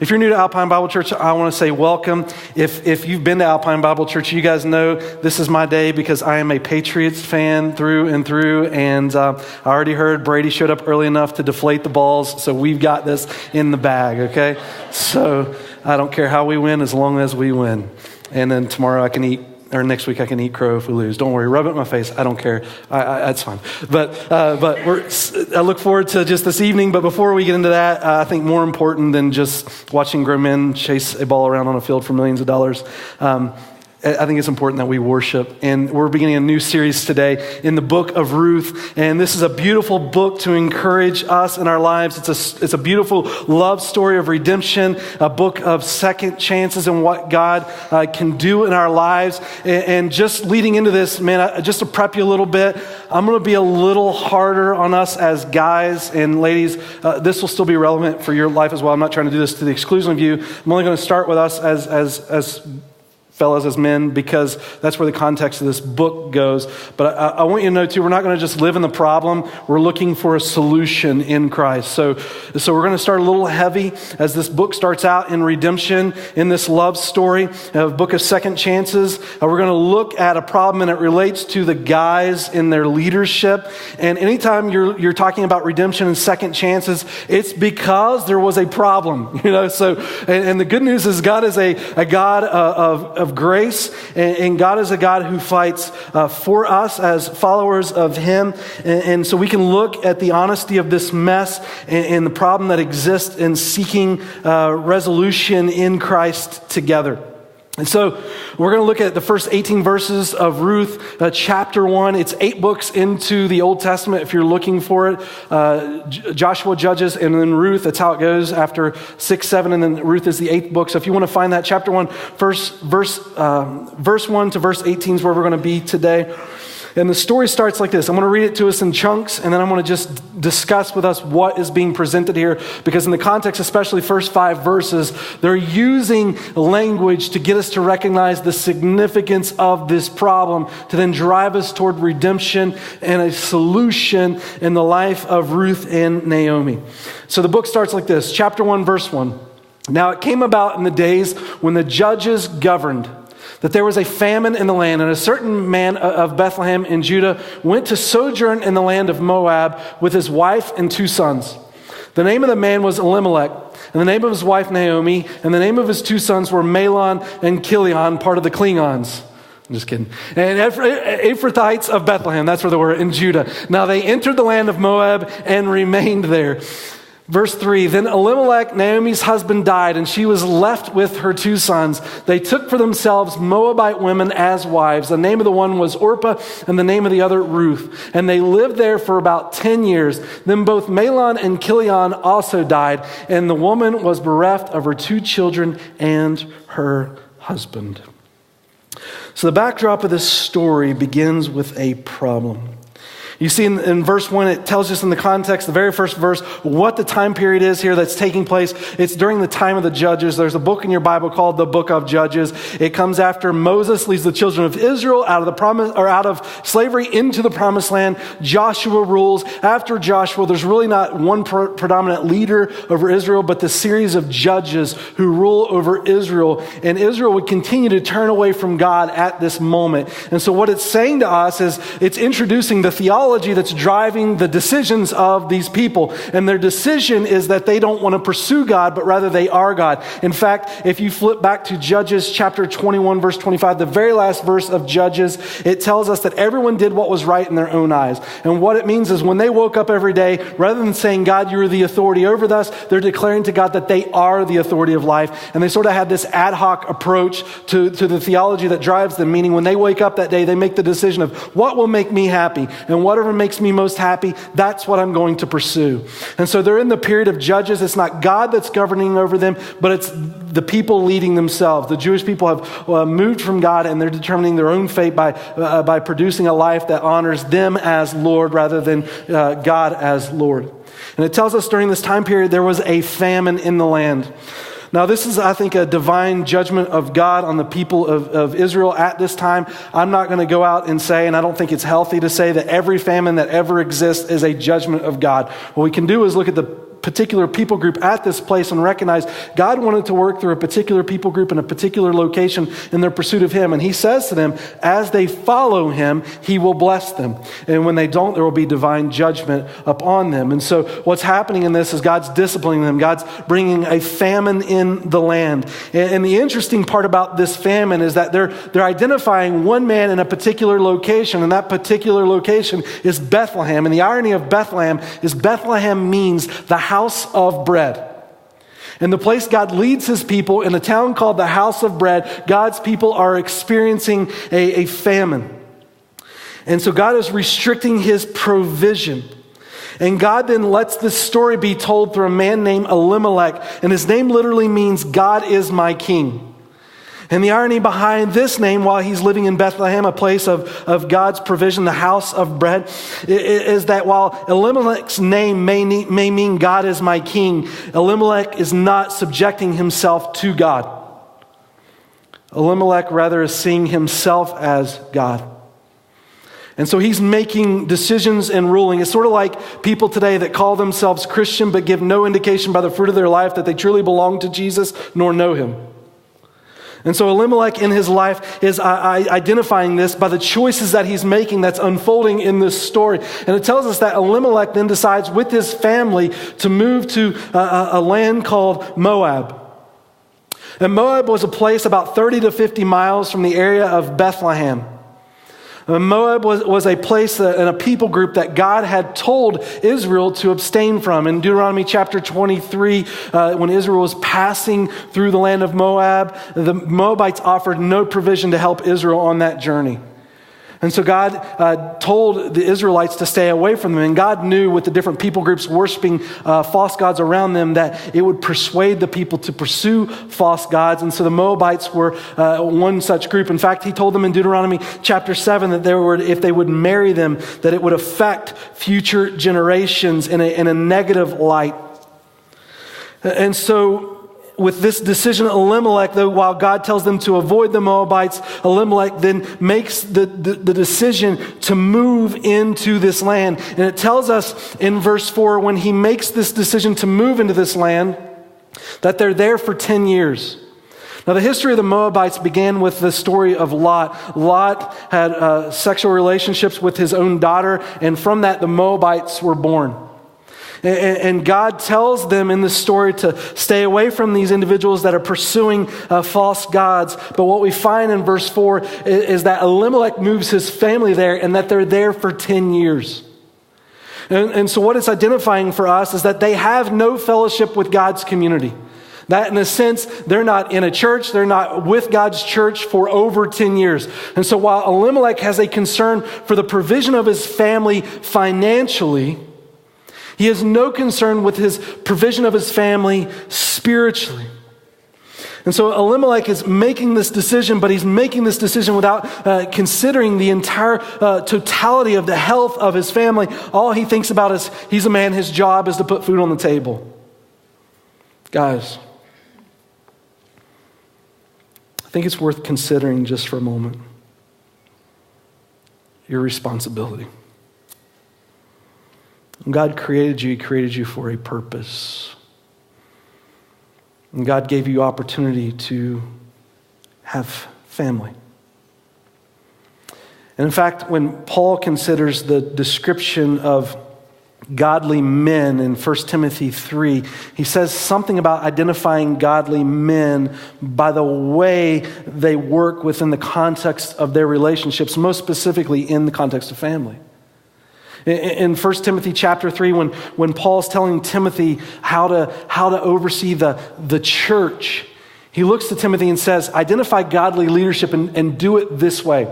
If you're new to Alpine Bible Church, I want to say welcome. If you've been to Alpine Bible Church, you guys know this is my day because I am a Patriots fan through and through, and I already heard Brady showed up early enough to deflate the balls, so we've got this in the bag, okay? So I don't care how we win as long as we win. And then tomorrow I can eat, or next week I can eat crow if we lose. Don't worry, rub it in my face. I don't care. That's fine. But I look forward to just this evening. But before we get into that, I think more important than just watching grown men chase a ball around on a field for millions of dollars, I think it's important that we worship. And we're beginning a new series today in the book of Ruth. And this is a beautiful book to encourage us in our lives. It's a beautiful love story of redemption, a book of second chances and what God can do in our lives. And just leading into this, man, just to prep you a little bit, I'm going to be a little harder on us as guys and ladies. This will still be relevant for your life as well. I'm not trying to do this to the exclusion of you. I'm only going to start with us as fellas, as men, because that's where the context of this book goes. But I want you to know too, we're not going to just live in the problem. We're looking for a solution in Christ. So we're going to start a little heavy as this book starts out in redemption, in this love story, a book of second chances. We're going to look at a problem, and it relates to the guys in their leadership. And anytime you're talking about redemption and second chances, it's because there was a problem, So, and the good news is God is a God of grace, and God is a God who fights for us as followers of Him, and so we can look at the honesty of this mess and the problem that exists in seeking resolution in Christ together. And so we're going to look at the first 18 verses of Ruth, chapter 1. It's 8 books into the Old Testament if you're looking for it. Joshua, Judges, and then Ruth. That's how it goes after 6, 7, and then Ruth is the 8th book. So if you want to find that, chapter 1, verse 1 to verse 18 is where we're going to be today. And the story starts like this. I'm going to read it to us in chunks, and then I'm going to just discuss with us what is being presented here, because in the context, especially first 5 verses, they're using language to get us to recognize the significance of this problem, to then drive us toward redemption and a solution in the life of Ruth and Naomi. So the book starts like this. Chapter 1, verse 1. Now it came about in the days when the judges governed, that there was a famine in the land, and a certain man of Bethlehem in Judah went to sojourn in the land of Moab with his wife and 2 sons. The name of the man was Elimelech, and the name of his wife Naomi, and the name of his 2 sons were Mahlon and Chilion, part of the Klingons. I'm just kidding. And Ephrathites of Bethlehem, that's where they were, in Judah. Now they entered the land of Moab and remained there. Verse 3, then Elimelech, Naomi's husband, died, and she was left with her 2 sons. They took for themselves Moabite women as wives. The name of the one was Orpah, and the name of the other Ruth. And they lived there for about 10 years. Then both Mahlon and Chilion also died, and the woman was bereft of her 2 children and her husband. So the backdrop of this story begins with a problem. You see in verse 1, it tells us in the context, the very first verse, what the time period is here that's taking place. It's during the time of the Judges. There's a book in your Bible called the Book of Judges. It comes after Moses leads the children of Israel out of slavery into the promised land. Joshua rules. After Joshua, there's really not one predominant leader over Israel, but the series of judges who rule over Israel. And Israel would continue to turn away from God at this moment. And so what it's saying to us is it's introducing the theology that's driving the decisions of these people. And their decision is that they don't want to pursue God, but rather they are God. In fact, if you flip back to Judges chapter 21, verse 25, the very last verse of Judges, it tells us that everyone did what was right in their own eyes. And what it means is when they woke up every day, rather than saying, God, you're the authority over us, they're declaring to God that they are the authority of life. And they sort of had this ad hoc approach to the theology that drives them, meaning when they wake up that day, they make the decision of what will make me happy, and whatever makes me most happy, that's what I'm going to pursue. And so they're in the period of Judges. It's not God that's governing over them, but it's the people leading themselves. The Jewish people have moved from God, and they're determining their own fate by producing a life that honors them as Lord rather than God as Lord. And it tells us during this time period there was a famine in the land. Now, this is, I think, a divine judgment of God on the people of Israel at this time. I'm not going to go out and say, and I don't think it's healthy to say, that every famine that ever exists is a judgment of God. What we can do is look at the particular people group at this place and recognized God wanted to work through a particular people group in a particular location in their pursuit of him. And he says to them, as they follow him, he will bless them. And when they don't, there will be divine judgment upon them. And so what's happening in this is God's disciplining them. God's bringing a famine in the land. And the interesting part about this famine is that they're identifying one man in a particular location, and that particular location is Bethlehem. And the irony of Bethlehem is Bethlehem means the house of bread. And the place God leads his people, in a town called the house of bread, God's people are experiencing a famine. And so God is restricting his provision. And God then lets this story be told through a man named Elimelech. And his name literally means God is my king. And the irony behind this name, while he's living in Bethlehem, a place of God's provision, the house of bread, is that while Elimelech's name may mean God is my king, Elimelech is not subjecting himself to God. Elimelech rather is seeing himself as God. And so he's making decisions and ruling. It's sort of like people today that call themselves Christian but give no indication by the fruit of their life that they truly belong to Jesus nor know him. And so Elimelech in his life is identifying this by the choices that he's making that's unfolding in this story. And it tells us that Elimelech then decides with his family to move to a land called Moab. And Moab was a place about 30 to 50 miles from the area of Bethlehem. Moab was a place and a people group that God had told Israel to abstain from. In Deuteronomy chapter 23, when Israel was passing through the land of Moab, the Moabites offered no provision to help Israel on that journey. And so God told the Israelites to stay away from them. And God knew with the different people groups worshiping false gods around them that it would persuade the people to pursue false gods. And so the Moabites were one such group. In fact, he told them in Deuteronomy chapter 7 that if they would marry them, that it would affect future generations in a negative light. And so with this decision, Elimelech, though, while God tells them to avoid the Moabites, Elimelech then makes the decision to move into this land. And it tells us in verse 4, when he makes this decision to move into this land, that they're there for 10 years. Now, the history of the Moabites began with the story of Lot. Lot had sexual relationships with his own daughter, and from that, the Moabites were born. And God tells them in this story to stay away from these individuals that are pursuing false gods. But what we find in verse 4 is that Elimelech moves his family there and that they're there for 10 years. And so what it's identifying for us is that they have no fellowship with God's community. That in a sense, they're not in a church, they're not with God's church for over 10 years. And so while Elimelech has a concern for the provision of his family financially, he has no concern with his provision of his family spiritually. And so Elimelech is making this decision, but he's making this decision without considering the entire totality of the health of his family. All he thinks about is he's a man, his job is to put food on the table. Guys, I think it's worth considering just for a moment your responsibility. When God created you, he created you for a purpose. And God gave you opportunity to have family. And in fact, when Paul considers the description of godly men in 1 Timothy 3, he says something about identifying godly men by the way they work within the context of their relationships, most specifically in the context of family. In 1 Timothy chapter 3, when Paul's telling Timothy how to oversee the church, he looks to Timothy and says, identify godly leadership and do it this way.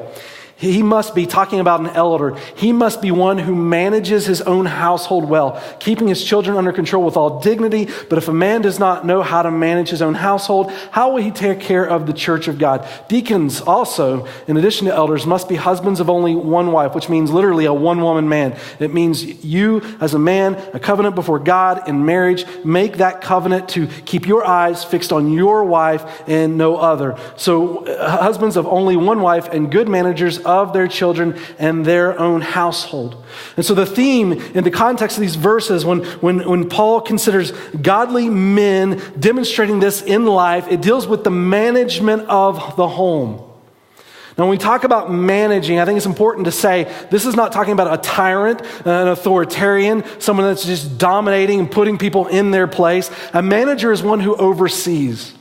He must be, talking about an elder, he must be one who manages his own household well, keeping his children under control with all dignity. But if a man does not know how to manage his own household, how will he take care of the church of God? Deacons also, in addition to elders, must be husbands of only one wife, which means literally a one-woman man. It means you, as a man, a covenant before God in marriage, make that covenant to keep your eyes fixed on your wife and no other. So husbands of only one wife and good managers of their children and their own household. And so the theme in the context of these verses, when Paul considers godly men demonstrating this in life, it deals with the management of the home. Now, when we talk about managing, I think it's important to say this is not talking about a tyrant, an authoritarian, someone that's just dominating and putting people in their place. A manager is one who oversees.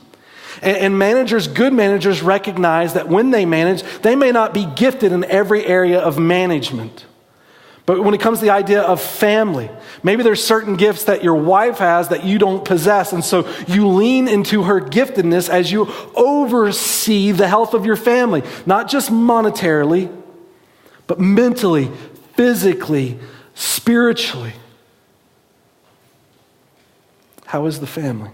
And managers, good managers, recognize that when they manage, they may not be gifted in every area of management. But when it comes to the idea of family, maybe there's certain gifts that your wife has that you don't possess. And so you lean into her giftedness as you oversee the health of your family, not just monetarily, but mentally, physically, spiritually. How is the family?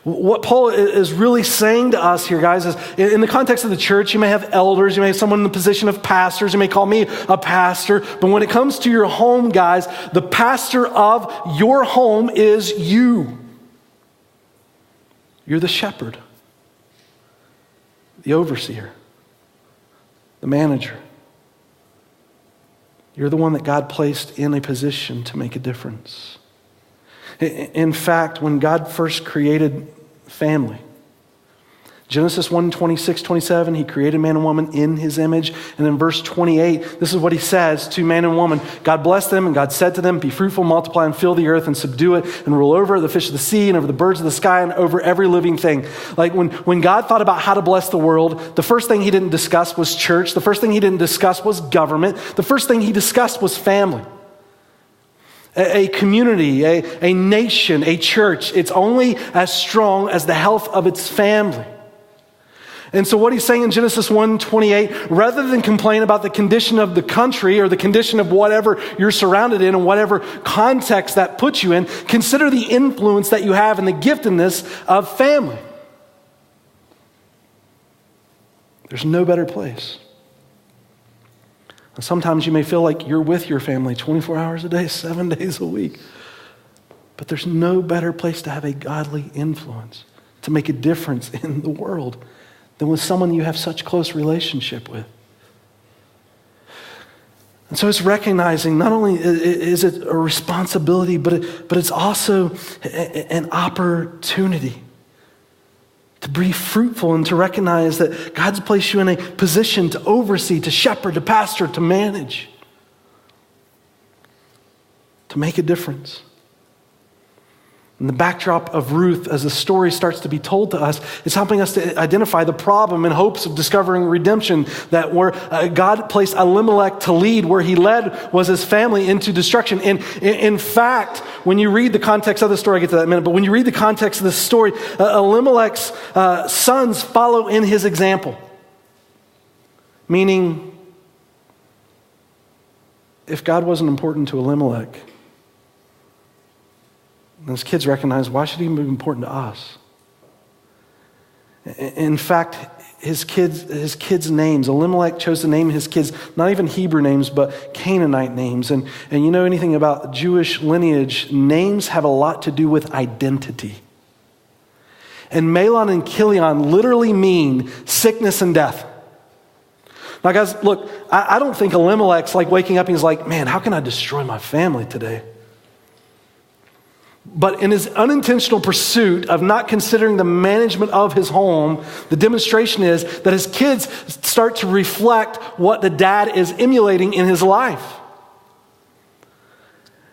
What Paul is really saying to us here, guys, is in the context of the church, you may have elders, you may have someone in the position of pastors, you may call me a pastor, but when it comes to your home, guys, the pastor of your home is you. You're the shepherd, the overseer, the manager. You're the one that God placed in a position to make a difference. In fact, when God first created family, Genesis 1:26-27, he created man and woman in his image. And in verse 28, this is what he says to man and woman. God blessed them, and God said to them, be fruitful, multiply, and fill the earth, and subdue it, and rule over the fish of the sea, and over the birds of the sky, and over every living thing. Like when God thought about how to bless the world, the first thing he didn't discuss was church. The first thing he didn't discuss was government. The first thing he discussed was family. A community, a nation, a church, it's only as strong as the health of its family. And so what he's saying in Genesis 1:28, rather than complain about the condition of the country or the condition of whatever you're surrounded in and whatever context that puts you in, consider the influence that you have and the giftedness of family. There's no better place. Sometimes you may feel like you're with your family 24 hours a day, 7 days a week. But there's no better place to have a godly influence, to make a difference in the world, than with someone you have such close relationship with. And so it's recognizing not only is it a responsibility, but it's also an opportunity to be fruitful and to recognize that God's placed you in a position to oversee, to shepherd, to pastor, to manage, to make a difference. In the backdrop of Ruth, as the story starts to be told to us, it's helping us to identify the problem in hopes of discovering redemption, that where God placed Elimelech to lead, where he led was his family into destruction. And in fact, when you read the context of the story, I'll get to that in a minute, but when you read the context of this story, Elimelech's sons follow in his example. Meaning, if God wasn't important to Elimelech, and his kids recognize, why should he be important to us? In fact, his kids' names, Elimelech chose to name his kids not even Hebrew names, but Canaanite names. And you know anything about Jewish lineage, names have a lot to do with identity. And Mahlon and Chilion literally mean sickness and death. Now guys, look, I don't think Elimelech's like waking up and he's like, man, how can I destroy my family today? But in his unintentional pursuit of not considering the management of his home, the demonstration is that his kids start to reflect what the dad is emulating in his life.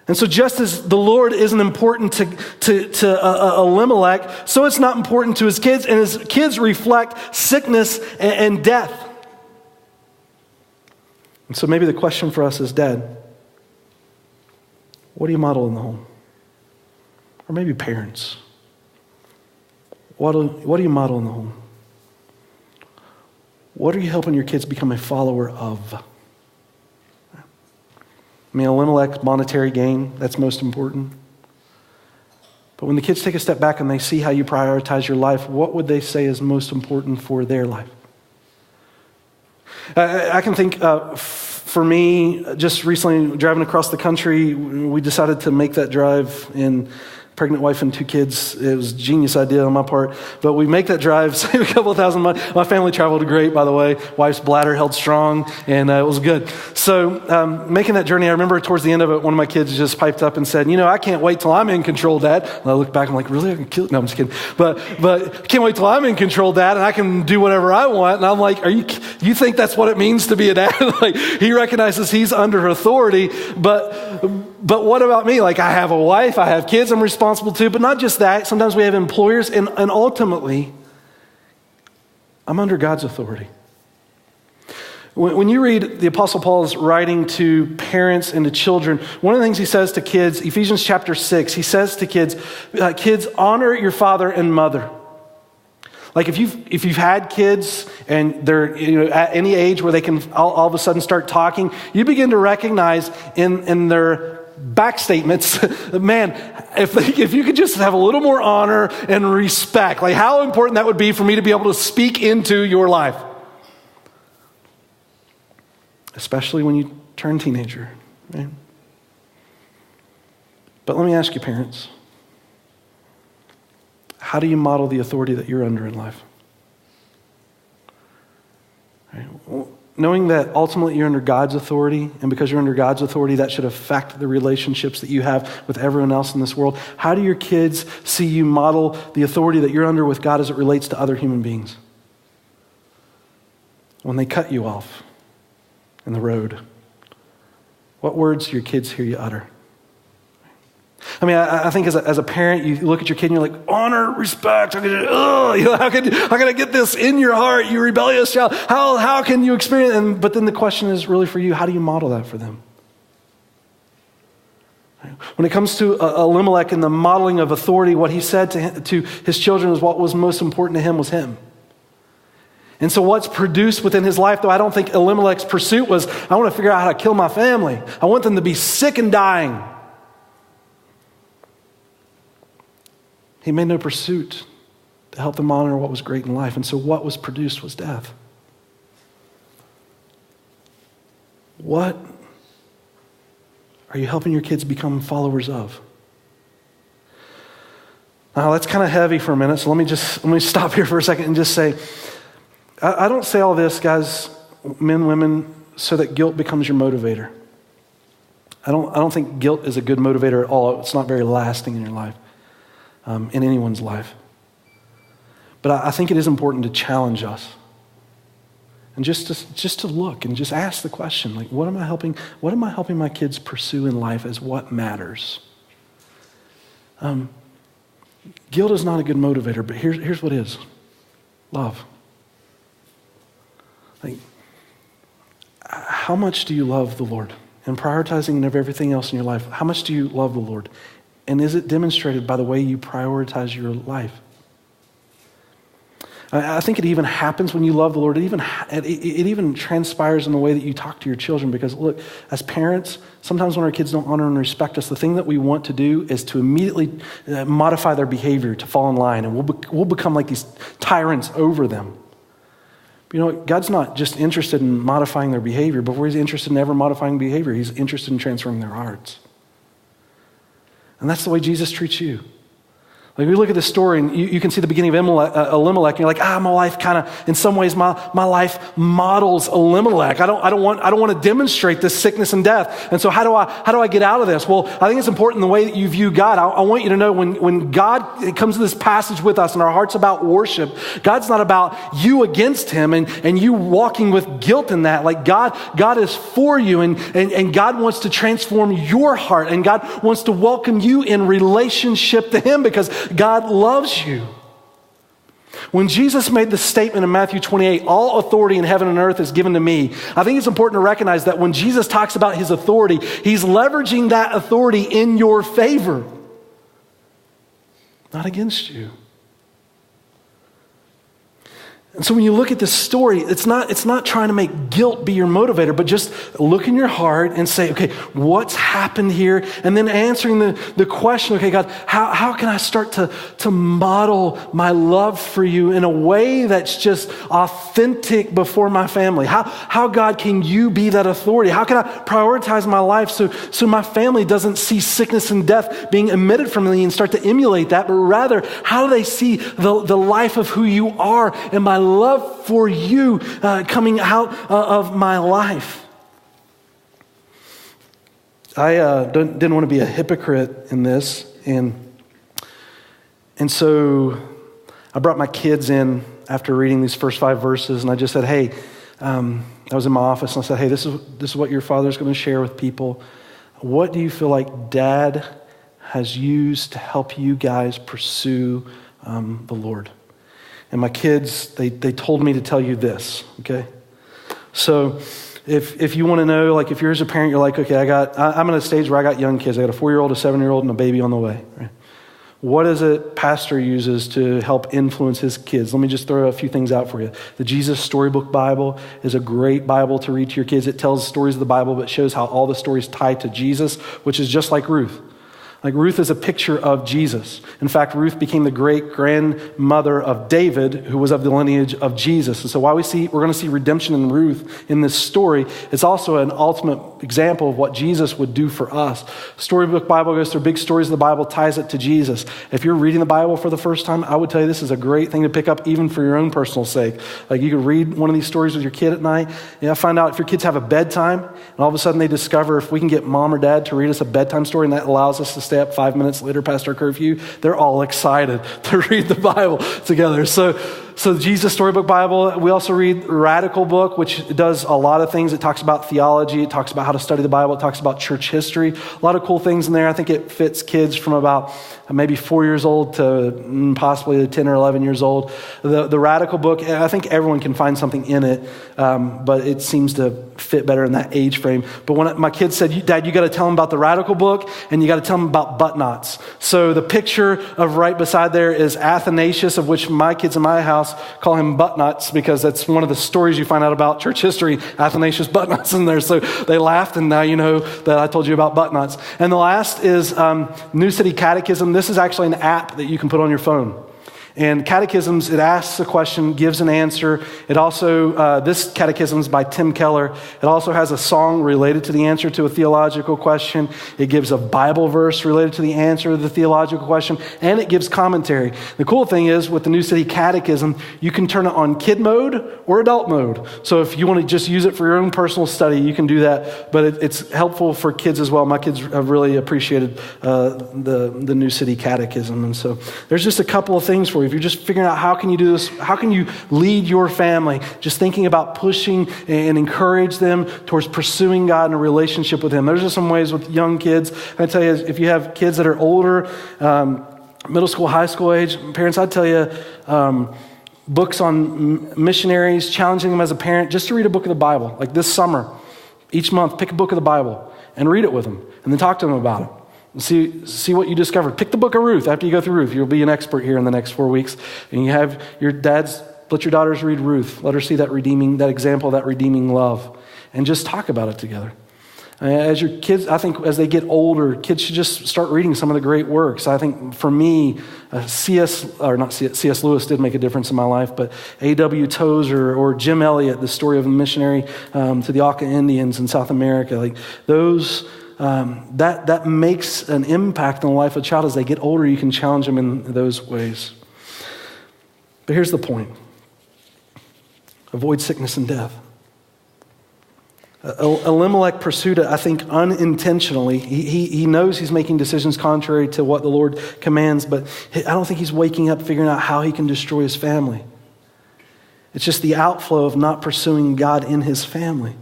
And so just as the Lord isn't important to Elimelech, so it's not important to his kids, and his kids reflect sickness and death. And so maybe the question for us is, Dad, what do you model in the home? Or maybe parents. What do you model in the home? What are you helping your kids become a follower of? I mean, Elimelech's monetary gain, that's most important. But when the kids take a step back and they see how you prioritize your life, what would they say is most important for their life? I can think for me, just recently driving across the country, we decided to make that drive in pregnant wife and 2 kids. It was a genius idea on my part. But we make that drive, save a couple of thousand miles. My family traveled great, by the way. Wife's bladder held strong, and it was good. So making that journey, I remember towards the end of it, one of my kids just piped up and said, I can't wait till I'm in control, Dad. And I look back, I'm like, really? I can kill? No, I'm just kidding. But can't wait till I'm in control, Dad, and I can do whatever I want. And I'm like, you think that's what it means to be a dad? Like, he recognizes he's under authority, but what about me? Like, I have a wife, I have kids I'm responsible to, but not just that. Sometimes we have employers, and ultimately, I'm under God's authority. When you read the Apostle Paul's writing to parents and to children, one of the things he says to kids, Ephesians chapter 6, he says to kids, kids, honor your father and mother. Like if you've had kids and they're at any age where they can all of a sudden start talking, you begin to recognize in their back statements, man, if you could just have a little more honor and respect, like how important that would be for me to be able to speak into your life. Especially when you turn teenager, right? But let me ask you, parents, how do you model the authority that you're under in life? Right? Well, knowing that ultimately you're under God's authority, and because you're under God's authority, that should affect the relationships that you have with everyone else in this world. How do your kids see you model the authority that you're under with God as it relates to other human beings? When they cut you off in the road, what words do your kids hear you utter? I mean, I think as a parent, you look at your kid and you're like, honor, respect. How can I get this in your heart, you rebellious child? How can you experience it? But then the question is really for you, how do you model that for them? When it comes to Elimelech and the modeling of authority, what he said to his children is what was most important to him was him. And so what's produced within his life, though I don't think Elimelech's pursuit was, I want to figure out how to kill my family. I want them to be sick and dying. He made no pursuit to help them honor what was great in life. And so what was produced was death. What are you helping your kids become followers of? Now that's kind of heavy for a minute, so let me stop here for a second and just say, I don't say all this, guys, men, women, so that guilt becomes your motivator. I don't think guilt is a good motivator at all. It's not very lasting in your life, in anyone's life. But I think it is important to challenge us, and just to look and just ask the question, like, what am I helping my kids pursue in life as what matters? Guilt is not a good motivator, but here's what is: love. Like, how much do you love the Lord? And prioritizing of everything else in your life, how much do you love the Lord? And is it demonstrated by the way you prioritize your life? I think it even happens when you love the Lord. It even transpires in the way that you talk to your children, because look, as parents, sometimes when our kids don't honor and respect us, the thing that we want to do is to immediately modify their behavior to fall in line, and we'll become like these tyrants over them. But God's not just interested in modifying their behavior, but where he's interested in ever modifying behavior, he's interested in transforming their hearts. And that's the way Jesus treats you. Like, we look at this story, and you can see the beginning of Elimelech, and you're like, my life kind of, in some ways, my life models Elimelech. I don't want to demonstrate this sickness and death. And so how do I get out of this? Well, I think it's important the way that you view God. I want you to know when God comes to this passage with us, and our heart's about worship, God's not about you against him and you walking with guilt in that. Like, God is for you, and God wants to transform your heart, and God wants to welcome you in relationship to him, because God loves you. When Jesus made the statement in Matthew 28, all authority in heaven and earth is given to me, I think it's important to recognize that when Jesus talks about his authority, he's leveraging that authority in your favor, not against you. And so when you look at this story, it's not trying to make guilt be your motivator, but just look in your heart and say, okay, what's happened here? And then answering the question, okay, God, how can I start to model my love for you in a way that's just authentic before my family? How God, can you be that authority? How can I prioritize my life so my family doesn't see sickness and death being emitted from me and start to emulate that, but rather, how do they see the life of who you are and my love for you coming out of my life? I didn't want to be a hypocrite in this, and so I brought my kids in after reading these first 5 verses, and I just said, hey, I was in my office, and I said, hey, this is what your father's going to share with people. What do you feel like Dad has used to help you guys pursue the Lord? And my kids, they told me to tell you this, okay? So if you want to know, like if you're as a parent, you're like, okay, I'm at a stage where I got young kids. I got a 4-year-old, a 7-year-old, and a baby on the way, right? What is it pastor uses to help influence his kids? Let me just throw a few things out for you. The Jesus Storybook Bible is a great Bible to read to your kids. It tells stories of the Bible, but shows how all the stories tie to Jesus, which is just like Ruth. Like Ruth is a picture of Jesus. In fact, Ruth became the great-grandmother of David, who was of the lineage of Jesus. And so while we're going to see redemption in Ruth in this story, it's also an ultimate example of what Jesus would do for us. Storybook Bible goes through big stories of the Bible, ties it to Jesus. If you're reading the Bible for the first time, I would tell you this is a great thing to pick up even for your own personal sake. Like you could read one of these stories with your kid at night. Find out if your kids have a bedtime, and all of a sudden they discover if we can get mom or dad to read us a bedtime story, and that allows us to stay up 5 minutes later past our curfew, they're all excited to read the Bible together. So the Jesus Storybook Bible, we also read Radical Book, which does a lot of things. It talks about theology. It talks about how to study the Bible. It talks about church history. A lot of cool things in there. I think it fits kids from about maybe 4 years old to possibly 10 or 11 years old. The Radical Book, I think everyone can find something in it, but it seems to fit better in that age frame. But when my kids said, Dad, you got to tell them about the Radical Book, and you got to tell them about butt knots. So the picture of right beside there is Athanasius, of which my kids in my house call him butt nuts, because that's one of the stories you find out about church history. Athanasius butt nuts in there. So they laughed, and now you know that I told you about butt nuts. And the last is New City Catechism. This is actually an app that you can put on your phone. And catechisms, it asks a question, gives an answer. It also, this catechism is by Tim Keller. It also has a song related to the answer to a theological question. It gives a Bible verse related to the answer to the theological question, and it gives commentary. The cool thing is, with the New City Catechism, you can turn it on kid mode or adult mode. So if you want to just use it for your own personal study, you can do that. But it's helpful for kids as well. My kids have really appreciated the New City Catechism. And so there's just a couple of things for you. If you're just figuring out how can you do this, how can you lead your family, just thinking about pushing and encourage them towards pursuing God in a relationship with Him. Those are some ways with young kids. I tell you, if you have kids that are older, middle school, high school age, parents, I'd tell you, books on missionaries, challenging them as a parent, just to read a book of the Bible. Like this summer, each month, pick a book of the Bible and read it with them, and then talk to them about it. See what you discovered. Pick the book of Ruth. After you go through Ruth, you'll be an expert here in the next 4 weeks. And you have your dads, let your daughters read Ruth. Let her see that example of that redeeming love. And just talk about it together. As your kids, I think as they get older, kids should just start reading some of the great works. I think for me, C.S. Lewis did make a difference in my life, but A.W. Tozer or Jim Elliot, the story of a missionary to the Auca Indians in South America, like those... that makes an impact on the life of a child. As they get older, you can challenge them in those ways. But here's the point. Avoid sickness and death. Elimelech pursued it, I think, unintentionally. He knows he's making decisions contrary to what the Lord commands, but I don't think he's waking up figuring out how he can destroy his family. It's just the outflow of not pursuing God in his family.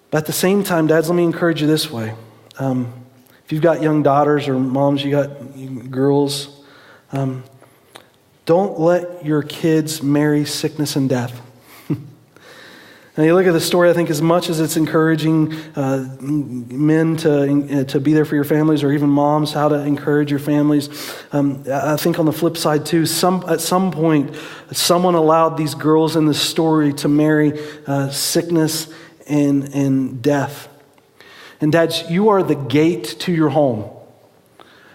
But at the same time, dads, let me encourage you this way. If you've got young daughters or moms, you got girls, don't let your kids marry sickness and death. And you look at the story, I think as much as it's encouraging men to be there for your families, or even moms, how to encourage your families, I think on the flip side too, at some point, someone allowed these girls in the story to marry sickness and death. And dads, you are the gate to your home.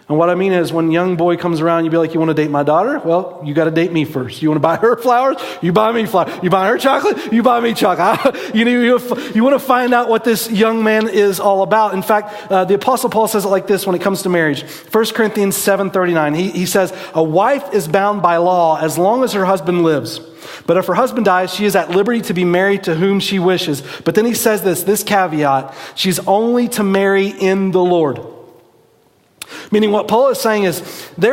And what I mean is, when a young boy comes around, you be like, you want to date my daughter? Well, you got to date me first. You want to buy her flowers? You buy me flowers. You buy her chocolate? You buy me chocolate. You want to find out what this young man is all about. In fact, the Apostle Paul says it like this when it comes to marriage. 1 Corinthians 7:39, he says, a wife is bound by law as long as her husband lives. But if her husband dies, she is at liberty to be married to whom she wishes. But then he says this caveat, she's only to marry in the Lord. Meaning what Paul is saying is the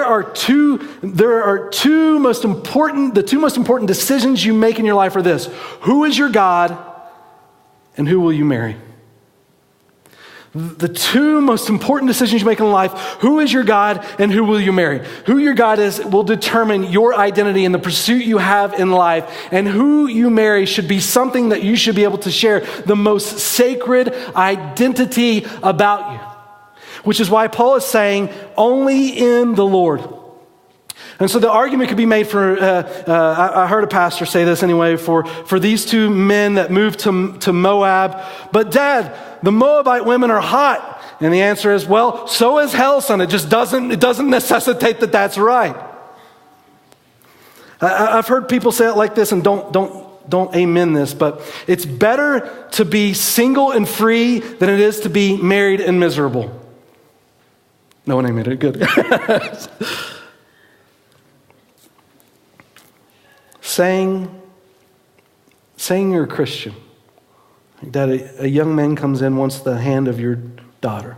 two most important decisions you make in your life are this: who is your God and who will you marry? The two most important decisions you make in life: who is your God and who will you marry? Who your God is will determine your identity and the pursuit you have in life, and who you marry should be something that you should be able to share the most sacred identity about you. Which is why Paul is saying, only in the Lord. And so the argument could be made for, I heard a pastor say this anyway, for these two men that moved to Moab. But Dad, the Moabite women are hot. And the answer is, well, so is hell, son. It doesn't necessitate that that's right. I've heard people say it like this, and don't amen this, but it's better to be single and free than it is to be married and miserable. No one amen it. Good. Saying you're a Christian, that a young man comes in, wants the hand of your daughter.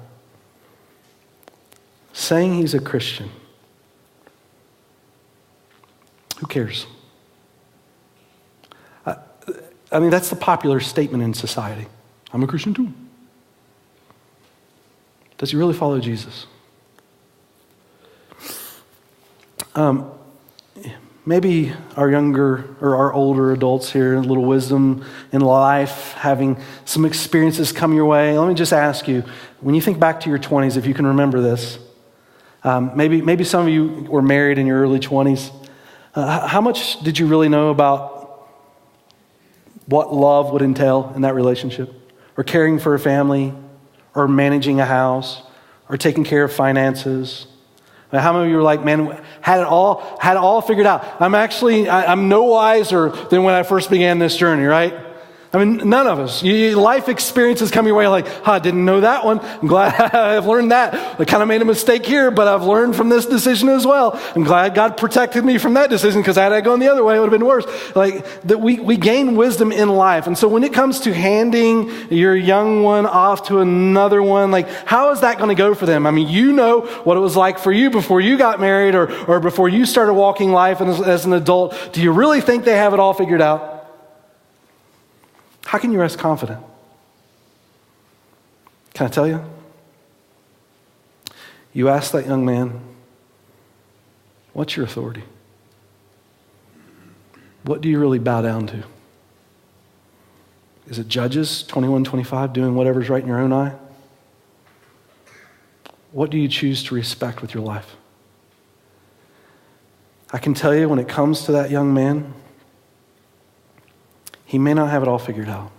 Saying he's a Christian. Who cares? I mean, that's the popular statement in society. I'm a Christian too. Does he really follow Jesus? Maybe our younger or our older adults here, a little wisdom in life, having some experiences come your way. Let me just ask you, when you think back to your 20s, if you can remember this, maybe some of you were married in your early 20s. How much did you really know about what love would entail in that relationship? Or caring for a family, or managing a house, or taking care of finances? How many of you were like, man, had it all figured out? I'm no wiser than when I first began this journey, right? I mean, none of us. Life experiences come your way like, I didn't know that one. I'm glad I've learned that. I kind of made a mistake here, but I've learned from this decision as well. I'm glad God protected me from that decision, because had I gone the other way, it would have been worse. Like, that we gain wisdom in life. And so when it comes to handing your young one off to another one, like, how is that going to go for them? I mean, you know what it was like for you before you got married or before you started walking life as an adult. Do you really think they have it all figured out? How can you rest confident? Can I tell you? You ask that young man, what's your authority? What do you really bow down to? Is it Judges 21:25, doing whatever's right in your own eye? What do you choose to respect with your life? I can tell you, when it comes to that young man, he may not have it all figured out.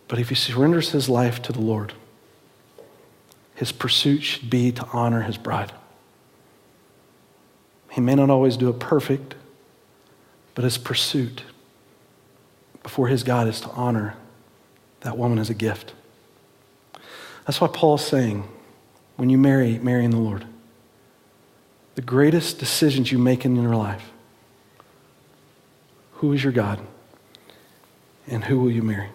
But if he surrenders his life to the Lord, his pursuit should be to honor his bride. He may not always do it perfect, but his pursuit before his God is to honor that woman as a gift. That's why Paul's saying, when you marry in the Lord. The greatest decisions you make in your life: who is your God and who will you marry?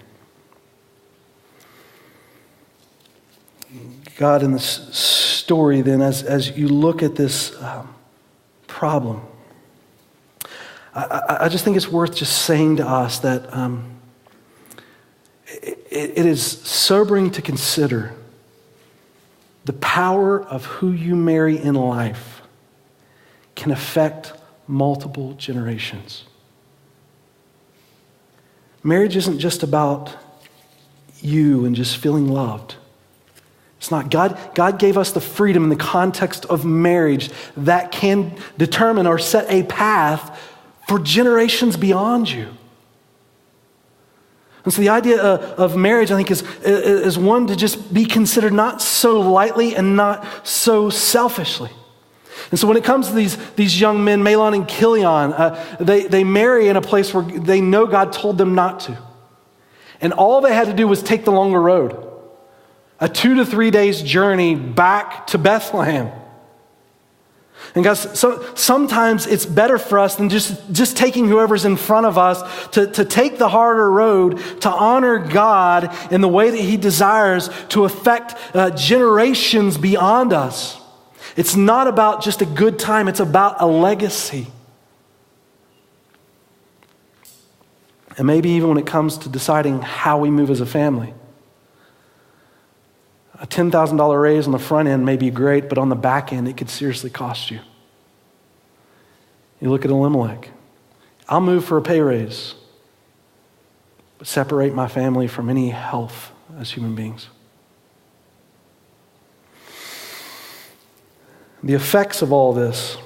God, in this story then, as you look at this problem, I just think it's worth just saying to us that it is sobering to consider the power of who you marry in life can affect multiple generations. Marriage isn't just about you and just feeling loved. It's not. God gave us the freedom in the context of marriage that can determine or set a path for generations beyond you. And so the idea of marriage, I think, is one to just be considered not so lightly and not so selfishly. And so when it comes to these young men, Mahlon and Chilion, they marry in a place where they know God told them not to. And all they had to do was take the longer road. A 2 to 3 days journey back to Bethlehem. And guys, sometimes it's better for us than just taking whoever's in front of us to take the harder road, to honor God in the way that He desires to affect generations beyond us. It's not about just a good time, it's about a legacy. And maybe even when it comes to deciding how we move as a family. A $10,000 raise on the front end may be great, but on the back end, it could seriously cost you. You look at Elimelech. I'll move for a pay raise, but separate my family from any health as human beings. The effects of all this,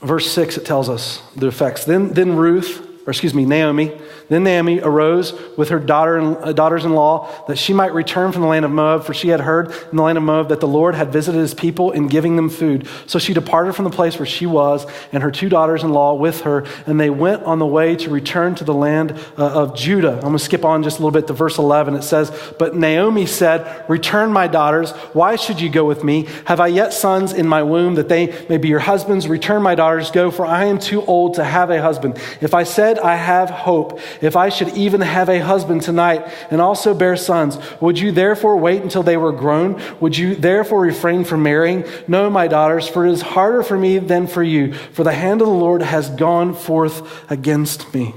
verse 6, it tells us the effects. Then Naomi. Then Naomi arose with her daughters-in-law that she might return from the land of Moab, for she had heard in the land of Moab that the Lord had visited his people in giving them food. So she departed from the place where she was and her 2 daughters-in-law with her, and they went on the way to return to the land of Judah. I'm going to skip on just a little bit to verse 11. It says, "But Naomi said, 'Return, my daughters. Why should you go with me? Have I yet sons in my womb that they may be your husbands? Return, my daughters, go, for I am too old to have a husband. If I said I have hope, if I should even have a husband tonight and also bear sons, would you therefore wait until they were grown? Would you therefore refrain from marrying? No, my daughters, for it is harder for me than for you, for the hand of the Lord has gone forth against me.'"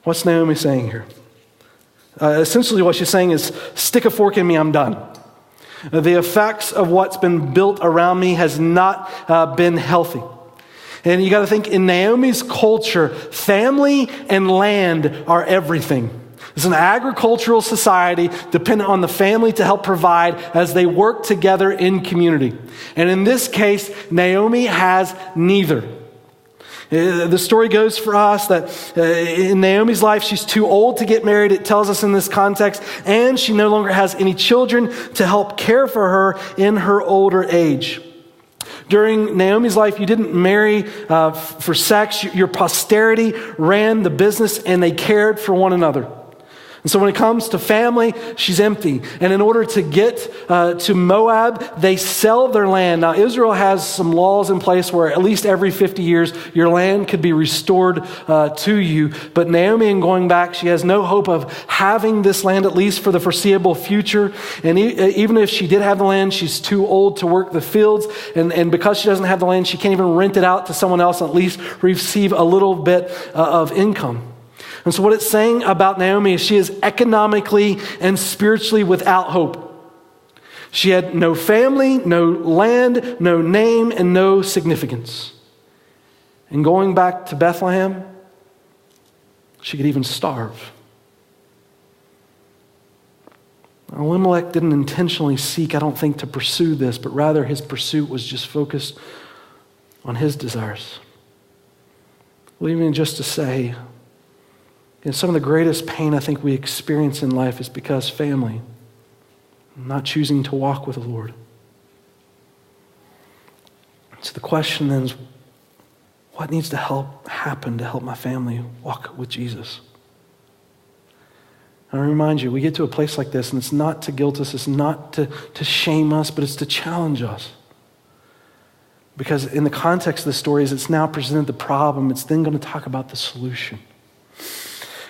What's Naomi saying here? Essentially what she's saying is, stick a fork in me, I'm done. The effects of what's been built around me has not been healthy. And you got to think, in Naomi's culture, family and land are everything. It's an agricultural society dependent on the family to help provide as they work together in community. And in this case, Naomi has neither. The story goes for us that in Naomi's life, she's too old to get married, it tells us in this context, and she no longer has any children to help care for her in her older age. During Naomi's life, you didn't marry for sex. Your posterity ran the business and they cared for one another. And so when it comes to family, she's empty. And in order to get to Moab, they sell their land. Now, Israel has some laws in place where at least every 50 years, your land could be restored to you. But Naomi, in going back, she has no hope of having this land, at least for the foreseeable future. And even if she did have the land, she's too old to work the fields. And because she doesn't have the land, she can't even rent it out to someone else and at least receive a little bit of income. And so what it's saying about Naomi is she is economically and spiritually without hope. She had no family, no land, no name, and no significance. And going back to Bethlehem, she could even starve. Elimelech didn't intentionally seek, I don't think, to pursue this, but rather his pursuit was just focused on his desires. Leaving just to say, and some of the greatest pain I think we experience in life is because family, not choosing to walk with the Lord. So the question then is, what needs to happen to help my family walk with Jesus? And I remind you, we get to a place like this, and it's not to guilt us, it's not to shame us, but it's to challenge us. Because in the context of the story, as it's now presented the problem, it's then going to talk about the solution.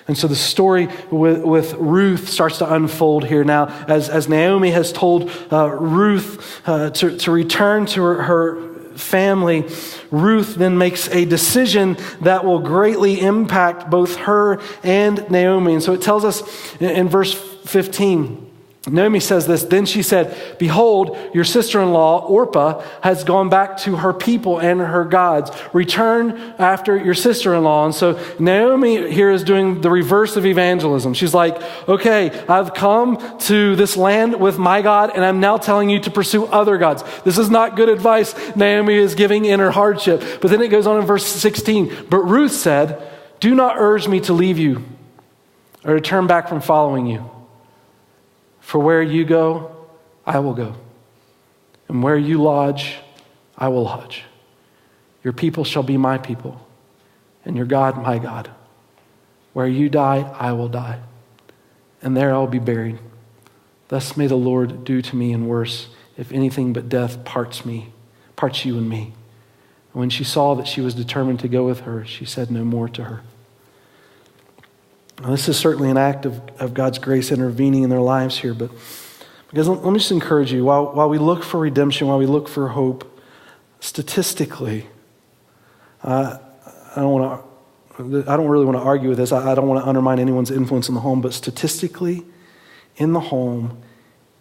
And so the story with Ruth starts to unfold here now. As Naomi has told Ruth to return to her family, Ruth then makes a decision that will greatly impact both her and Naomi. And so it tells us in verse 15, Naomi says this, then she said, behold, your sister-in-law, Orpah, has gone back to her people and her gods. Return after your sister-in-law. And so Naomi here is doing the reverse of evangelism. She's like, okay, I've come to this land with my God, and I'm now telling you to pursue other gods. This is not good advice Naomi is giving in her hardship. But then it goes on in verse 16. But Ruth said, do not urge me to leave you or to turn back from following you. For where you go, I will go. And where you lodge, I will lodge. Your people shall be my people, and your God my God. Where you die, I will die, and there I will be buried. Thus may the Lord do to me and worse, if anything but death parts you and me. And when she saw that she was determined to go with her, she said no more to her. Now, this is certainly an act of God's grace intervening in their lives here, but because let me just encourage you, while we look for redemption, while we look for hope, statistically, I don't really want to argue with this. I don't want to undermine anyone's influence in the home, but statistically, in the home,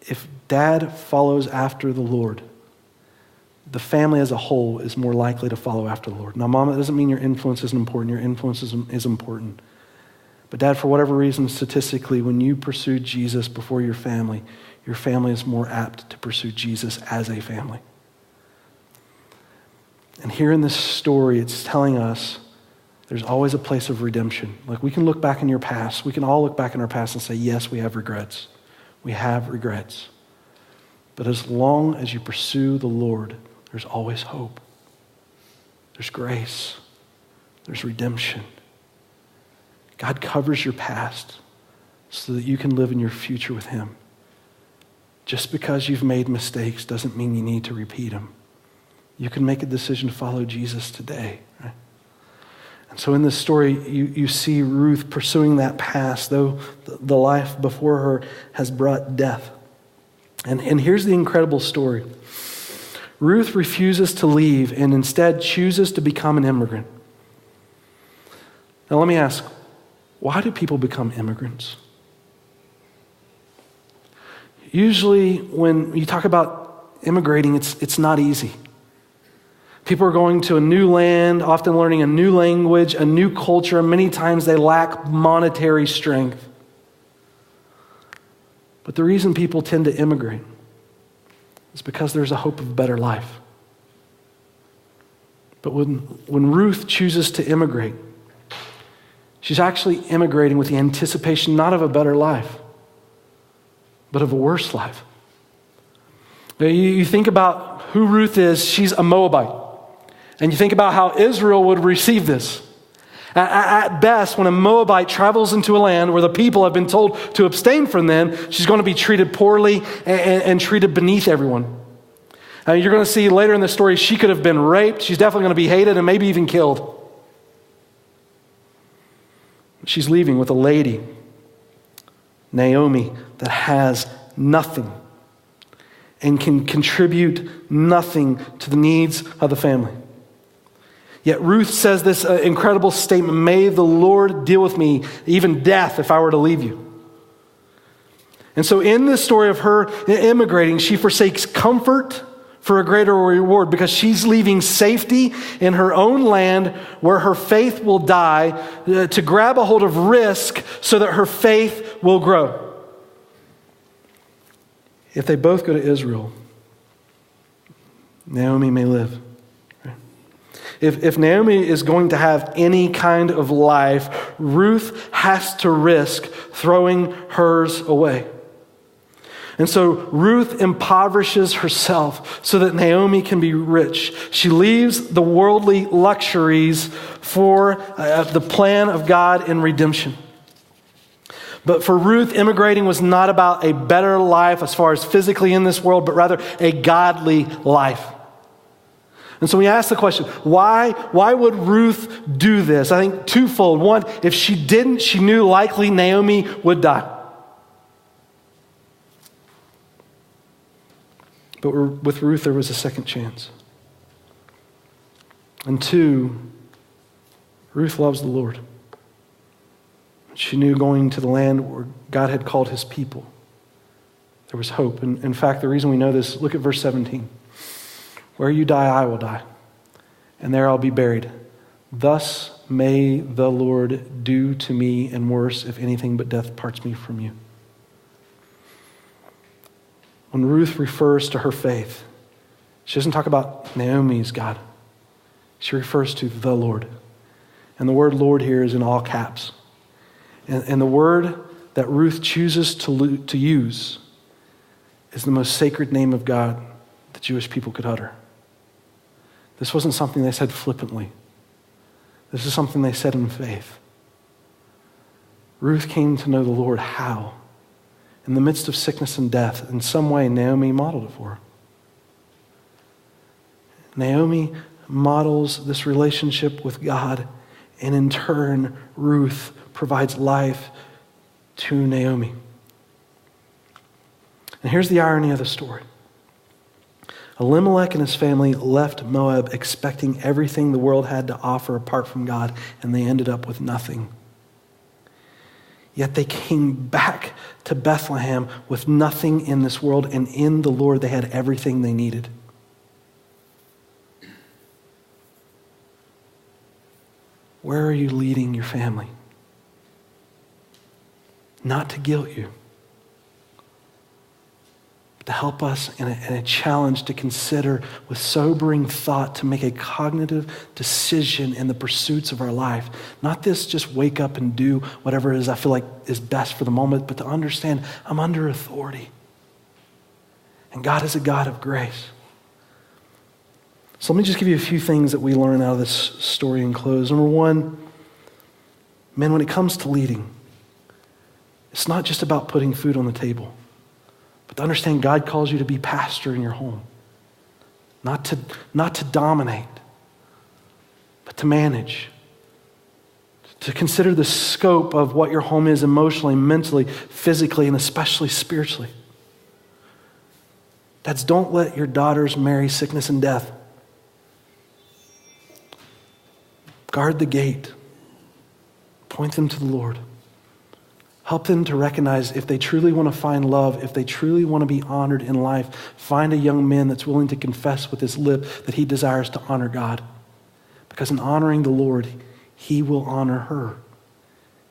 if dad follows after the Lord, the family as a whole is more likely to follow after the Lord. Now, Mom, it doesn't mean your influence isn't important. Your influence is important. But Dad, for whatever reason, statistically, when you pursue Jesus before your family is more apt to pursue Jesus as a family. And here in this story, it's telling us there's always a place of redemption. Like, we can look back in your past. We can all look back in our past and say, yes, we have regrets. We have regrets. But as long as you pursue the Lord, there's always hope. There's grace. There's redemption. God covers your past so that you can live in your future with him. Just because you've made mistakes doesn't mean you need to repeat them. You can make a decision to follow Jesus today. Right? And so in this story, you see Ruth pursuing that past, though the life before her has brought death. And here's the incredible story. Ruth refuses to leave and instead chooses to become an immigrant. Now let me ask, why do people become immigrants? Usually when you talk about immigrating, it's not easy. People are going to a new land, often learning a new language, a new culture, and many times they lack monetary strength. But the reason people tend to immigrate is because there's a hope of a better life. But when Ruth chooses to immigrate, she's actually immigrating with the anticipation not of a better life, but of a worse life. You think about who Ruth is, she's a Moabite. And you think about how Israel would receive this. At best, when a Moabite travels into a land where the people have been told to abstain from them, she's going to be treated poorly and treated beneath everyone. You're going to see later in the story, she could have been raped. She's definitely going to be hated and maybe even killed. She's leaving with a lady, Naomi, that has nothing and can contribute nothing to the needs of the family. Yet Ruth says this incredible statement, may the Lord deal with me, even death, if I were to leave you. And so in this story of her immigrating, she forsakes comfort for a greater reward because she's leaving safety in her own land where her faith will die to grab a hold of risk so that her faith will grow. If they both go to Israel, Naomi may live. If Naomi is going to have any kind of life, Ruth has to risk throwing hers away. And so Ruth impoverishes herself so that Naomi can be rich. She leaves the worldly luxuries for the plan of God in redemption. But for Ruth, immigrating was not about a better life as far as physically in this world, but rather a godly life. And so we ask the question, why would Ruth do this? I think twofold. One, if she didn't, she knew likely Naomi would die. But with Ruth, there was a second chance. And two, Ruth loves the Lord. She knew going to the land where God had called his people There was hope. And in fact, the reason we know this, look at verse 17. Where you die, I will die, and there I'll be buried. Thus may the Lord do to me, and worse, if anything but death parts me from you. When Ruth refers to her faith, she doesn't talk about Naomi's God. She refers to the Lord. And the word Lord here is in all caps. And the word that Ruth chooses to use is the most sacred name of God the Jewish people could utter. This wasn't something they said flippantly. This is something they said in faith. Ruth came to know the Lord. How? In the midst of sickness and death. In some way, Naomi modeled it for her. Naomi models this relationship with God, and in turn, Ruth provides life to Naomi. And here's the irony of the story. Elimelech and his family left Moab expecting everything the world had to offer apart from God, and they ended up with nothing. Yet they came back to Bethlehem with nothing in this world, and in the Lord they had everything they needed. Where are you leading your family? Not to guilt you, but to help us in a challenge to consider with sobering thought to make a cognitive decision in the pursuits of our life. Not this just wake up and do whatever it is I feel like is best for the moment, but to understand I'm under authority. And God is a God of grace. So let me just give you a few things that we learn out of this story and close. Number one, men, when it comes to leading, it's not just about putting food on the table, but to understand God calls you to be pastor in your home. Not to dominate, but to manage. To consider the scope of what your home is emotionally, mentally, physically, and especially spiritually. Dads, don't let your daughters marry sickness and death. Guard the gate. Point them to the Lord. Help them to recognize if they truly want to find love, if they truly want to be honored in life, find a young man that's willing to confess with his lip that he desires to honor God. Because in honoring the Lord, he will honor her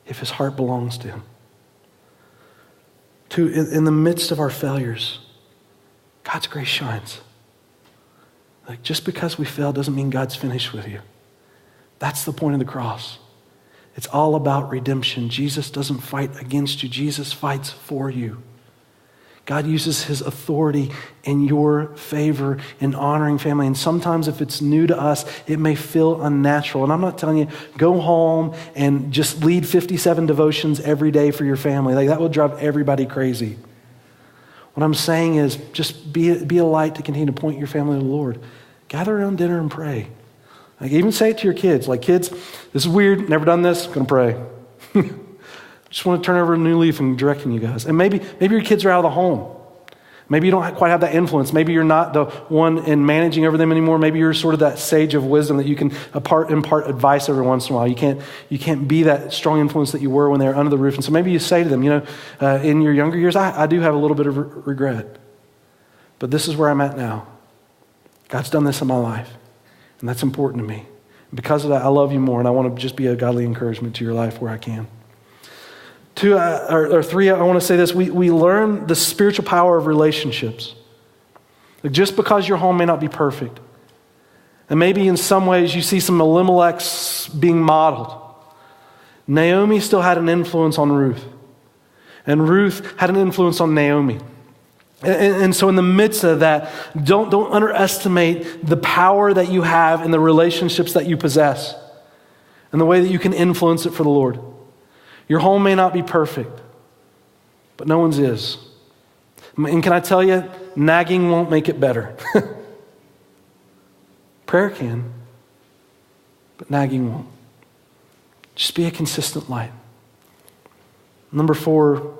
if his heart belongs to him. Two, in the midst of our failures, God's grace shines. Like, just because we fail doesn't mean God's finished with you. That's the point of the cross. It's all about redemption. Jesus doesn't fight against you. Jesus fights for you. God uses his authority in your favor in honoring family. And sometimes if it's new to us, it may feel unnatural. And I'm not telling you, go home and just lead 57 devotions every day for your family. Like, that will drive everybody crazy. What I'm saying is just be a light to continue to point your family to the Lord. Gather around dinner and pray. Like, even say it to your kids. Like, kids, this is weird. Never done this. I'm going to pray. Just want to turn over a new leaf and directing you guys. And maybe your kids are out of the home. Maybe you don't quite have that influence. Maybe you're not the one in managing over them anymore. Maybe you're sort of that sage of wisdom that you can impart advice every once in a while. You can't be that strong influence that you were when they were under the roof. And so maybe you say to them, in your younger years, I do have a little bit of regret. But this is where I'm at now. God's done this in my life. And that's important to me. Because of that, I love you more, and I want to just be a godly encouragement to your life where I can. Two, or three, I want to say this. We learn the spiritual power of relationships. Like, just because your home may not be perfect, and maybe in some ways you see some Elimelechs being modeled, Naomi still had an influence on Ruth. And Ruth had an influence on Naomi. And so in the midst of that, don't underestimate the power that you have in the relationships that you possess and the way that you can influence it for the Lord. Your home may not be perfect, but no one's is. And can I tell you, nagging won't make it better. Prayer can, but nagging won't. Just be a consistent light. Number 4,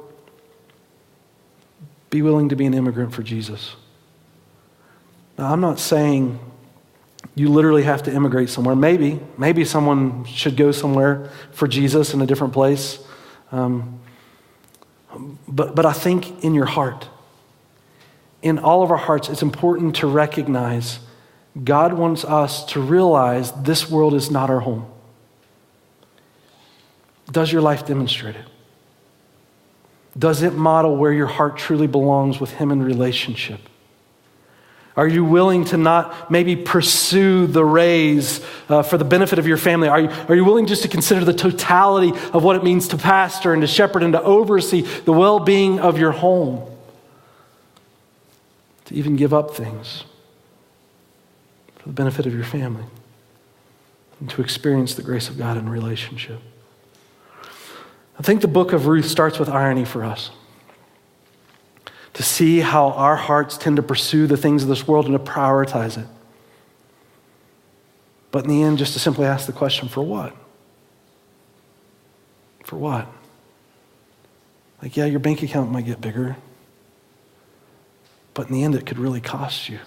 be willing to be an immigrant for Jesus. Now, I'm not saying you literally have to immigrate somewhere. Maybe someone should go somewhere for Jesus in a different place. But I think in your heart, in all of our hearts, it's important to recognize God wants us to realize this world is not our home. Does your life demonstrate it? Does it model where your heart truly belongs with Him in relationship? Are you willing to not maybe pursue the raise for the benefit of your family? Are you willing just to consider the totality of what it means to pastor and to shepherd and to oversee the well-being of your home? To even give up things for the benefit of your family and to experience the grace of God in relationship. I think the book of Ruth starts with irony for us. To see how our hearts tend to pursue the things of this world and to prioritize it. But in the end, just to simply ask the question, for what? For what? Like, yeah, your bank account might get bigger, but in the end, it could really cost you.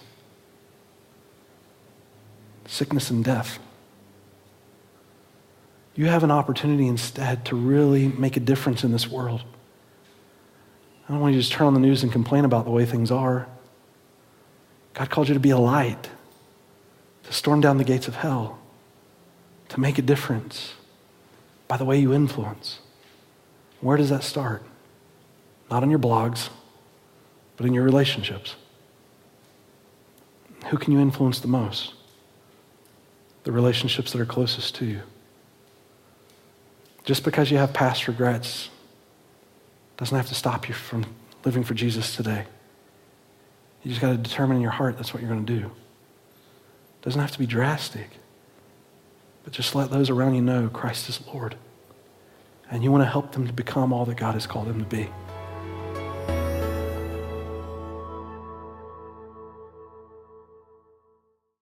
Sickness and death. You have an opportunity instead to really make a difference in this world. I don't want you to just turn on the news and complain about the way things are. God called you to be a light, to storm down the gates of hell, to make a difference by the way you influence. Where does that start? Not on your blogs, but in your relationships. Who can you influence the most? The relationships that are closest to you. Just because you have past regrets doesn't have to stop you from living for Jesus today. You just got to determine in your heart that's what you're going to do. It doesn't have to be drastic, but just let those around you know Christ is Lord. And you want to help them to become all that God has called them to be.